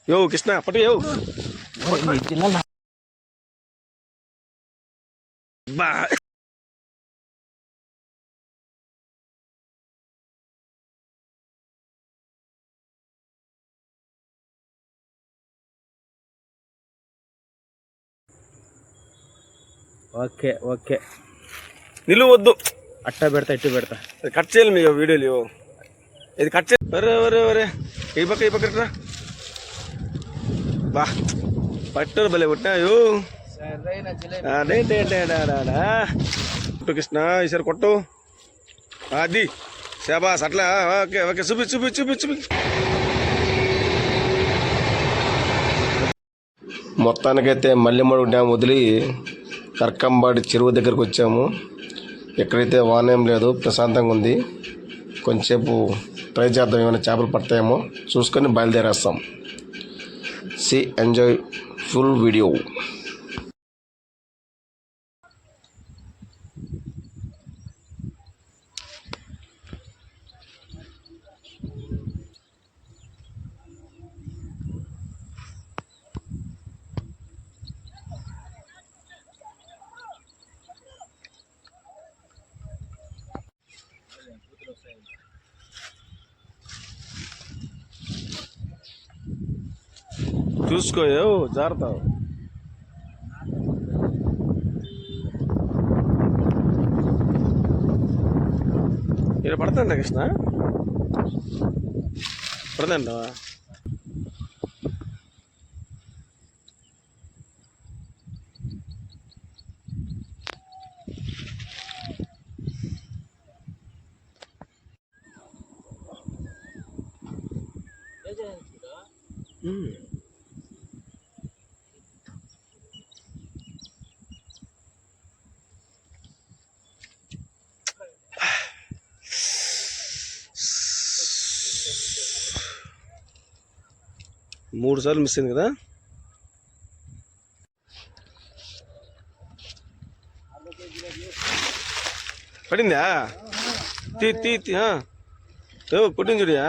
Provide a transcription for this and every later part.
యో కృష్ణ పట్టు యో బా ఓకే ఓకే నిలువ వద్దు అట్టా పెడతా ఇట్టు పెడతా కట్ చేయాలి మీ వీడియోలు ఇది కట్ చేయాలి ఒరే ఒరే ఒరే ఈ పక్క రా బా పట్టు భలే కొట్టాయో కొట్టు కృష్ణ ఈసారి కొట్టు అది శాబాస్ అట్లా ఓకే ఓకే చూపి మొత్తానికైతే మల్లెమడుగు డ్యామ్ వదిలి కర్కంబాడి చెరువు దగ్గరకు వచ్చాము. ఎక్కడైతే వాన ఏం లేదు, ప్రశాంతంగా ఉంది. కొంచెంసేపు ట్రై చేద్దాం, ఏమైనా చేపలు పడతాయేమో చూసుకొని బయలుదేరేస్తాం. Enjoy full video. చూసుకోయో జాగ్రత్త. ఇక్కడ పడుతుందా కృష్ణ? పడుతుందా? మూడు సార్లు మిస్ అయింది కదా. పడిందా? తీ పుట్టింది చూడియా.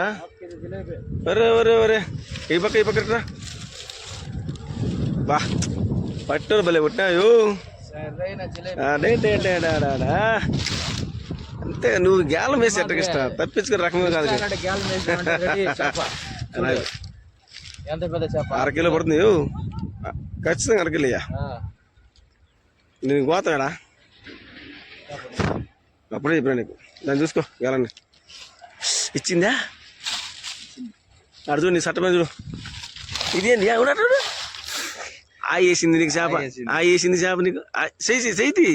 ఒరే ఒరే ఒరే ఈ పక్క రా బా పట్టు భలే కొట్టాయో. అంతే, నువ్వు గ్యాలం వేసి ఎట్ట కృష్ణ తప్పించుకుని రకమే కాదు. ఎంత పెద్ద చేప? 1/2 కిలో పడుతుంది ఖచ్చితంగా. 1/2 కిలోయా? నేను పోతాడా అప్పుడే చెప్పినా నీకు. దాన్ని చూసుకో గేలాన్ని. ఇచ్చిందా? అడుగు నీ సట్టమైన చూడు. ఇదేంటి ఎవడాడు? వేసింది నీకు చేప. వేసింది చేప నీకు. చేతి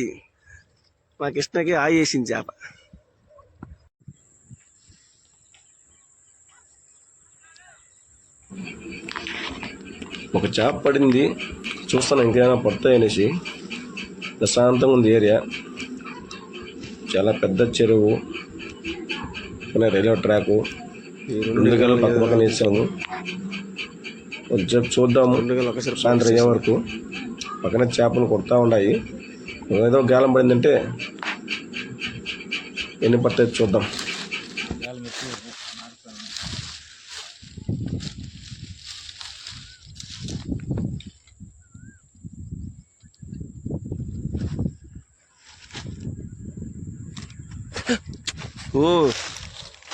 మా కృష్ణకి వేసింది చేప. ఒక చేప పడింది, చూస్తాను ఇంకేమైనా పడతాయనేసి. ప్రశాంతంగా ఉంది ఏరియా, చాలా పెద్ద చెరువు, రైల్వే ట్రాకు, 2 గంటలు పక్క పక్కన వేసాము. కొంచెం చూద్దాము సాయంత్రం అయ్యే వరకు. పక్కన చేపలు కొడతా ఉన్నాయి. ఏదో గాలం పడిందంటే ఎన్ని పడతాయి చూద్దాం. ఓ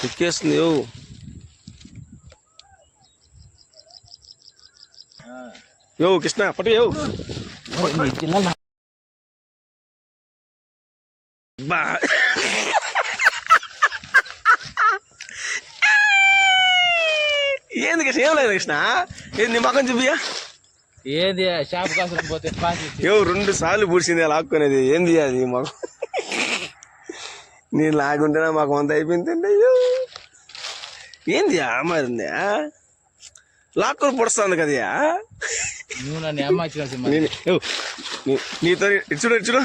ఎక్కేస్తుంది. యో కృష్ణ పట్టు యో బా ఏంది కృష్ణ? ఏం లేదు కృష్ణ. ఏది నీ మకం చూపియా? ఏది షాప్ కోసం పోతే 2 సార్లు పూడ్చింది లాక్కునేది. ఏంది అది మాకు? నేను లాగుంటేనా మాకు అంత అయిపోయింది. అయ్యో ఏంది మారింది? లాక్కుని పొడుస్తుంది కదా. నీతో ఇచ్చుడు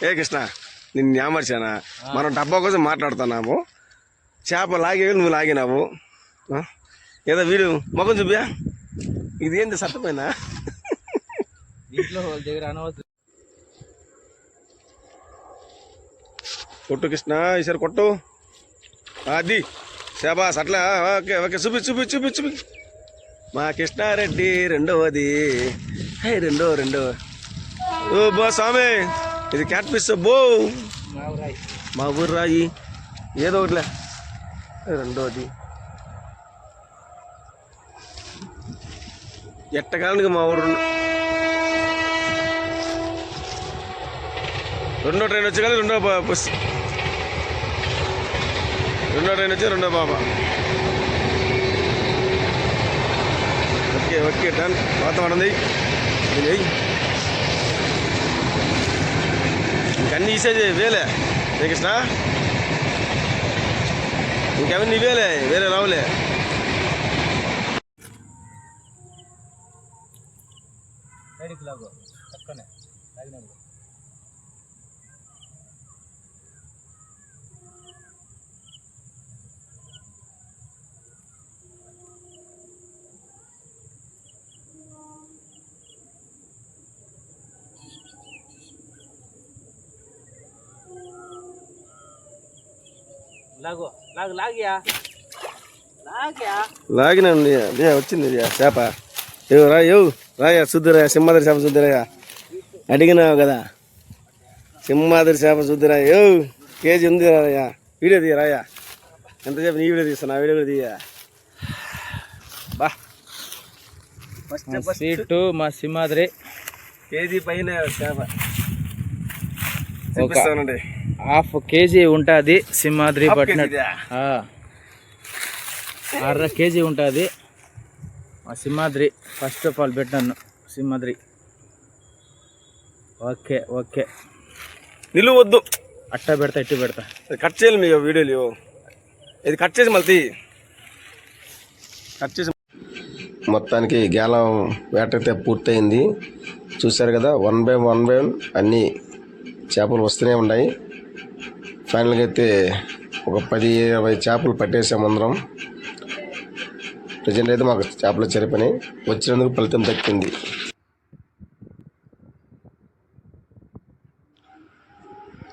ఏ కృష్ణ, నిన్ను ఏమర్చానా? మనం డబ్బా కోసం మాట్లాడుతున్నాము. చేప లాగే నువ్వు లాగినావు. ఏదో వీడు మొఖం చూపియా. ఇది ఏంది సత్తపోయినా? కొట్టు కృష్ణ ఈసారి కొట్టు. అది శాబాస్ అట్లా ఓకే ఓకే చూపి మా కృష్ణారెడ్డి రెండవది. హే రెండో ఓ బో స్వామి, ఇది క్యాట్ ఫిష్ బో. మా ఊరు రాయి ఏదో ఒకటిలే. రెండోది ఎట్టకాలానికి మా ఊరు రెండో ట్రైన్ వచ్చి కానీ రెండో బస్, రెండో ట్రైన్ వచ్చి రెండో బాబా. Okay okay done. వాతావరణం ఇంకన్నీ ఇసేది వేలే కృష్ణ, ఇంకవన్నీ వేలే, వేరే రావులే. లాగినండి అదే వచ్చింది చేప. రాయా చూద్దురా, సింహాద్రి చేప చూద్దురాయా. అడిగినావు కదా సింహాద్రి చేప చూద్దురా. కేజీ ఉంది రాయా. వీడియో తీయ రాయా. ఎంతసేపు నీ వీడియో తీస్తా, నా వీడియో కూడా తీయ. బా సీటు మా సింహాద్రి కేజీ పైన చేప చూపిస్తానండి. హాఫ్ కేజీ ఉంటుంది సింహాద్రి పట్టినట్టు. 1/2 కేజీ ఉంటుంది మా సింహాద్రి. ఫస్ట్ ఆఫ్ ఆల్ పెట్టాను సింహాద్రి. ఓకే ఓకే నిలువద్దు, అట్ట పెడతా ఇట్టు పెడతా. కట్ చేయాలి మీకు వీడియోలు. ఇది కట్ చేసి మళ్ళీ కట్ చేసి. మొత్తానికి గేలం వేట అయితే పూర్తయింది. చూశారు కదా, 1 బై 1 అన్నీ చేపలు వస్తూనే ఉన్నాయి. ఫైనల్గా అయితే ఒక 10-20 చేపలు పట్టేసాం అందరం. ప్రజెంట్ అయితే మాకు చేపలు చెరిపోయినాయి. వచ్చినందుకు ఫలితం దక్కింది.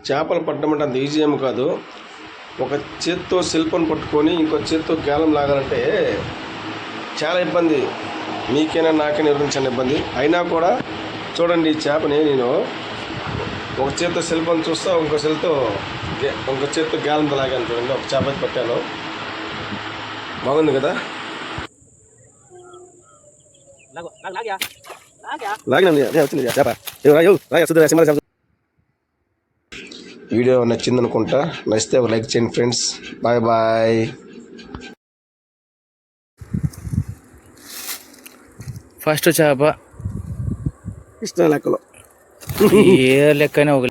చేపలు పట్టడం అంటే అంత ఈజీ ఏమి కాదు. ఒక చేత్తో శిల్పం పట్టుకొని ఇంకో చేత్తో గేలం లాగాలంటే చాలా ఇబ్బంది. మీకైనా నాకైనా నిర్వహించిన ఇబ్బంది. అయినా కూడా చూడండి, ఈ చేపని నేను ఒక చేత్తో శిల్పం చూస్తా, ఇంకో చేత్తో గేలం లాగాను. చూడండి, ఒక చేప పట్టాను. బాగుంది కదా. వీడియో నచ్చింది అనుకుంటా. నచ్చితే ఒక లైక్ చేయండి ఫ్రెండ్స్. Bye bye. ఫస్ట్ చేప ఇష్టం లెక్కలో ఏ లెక్కనే ఒక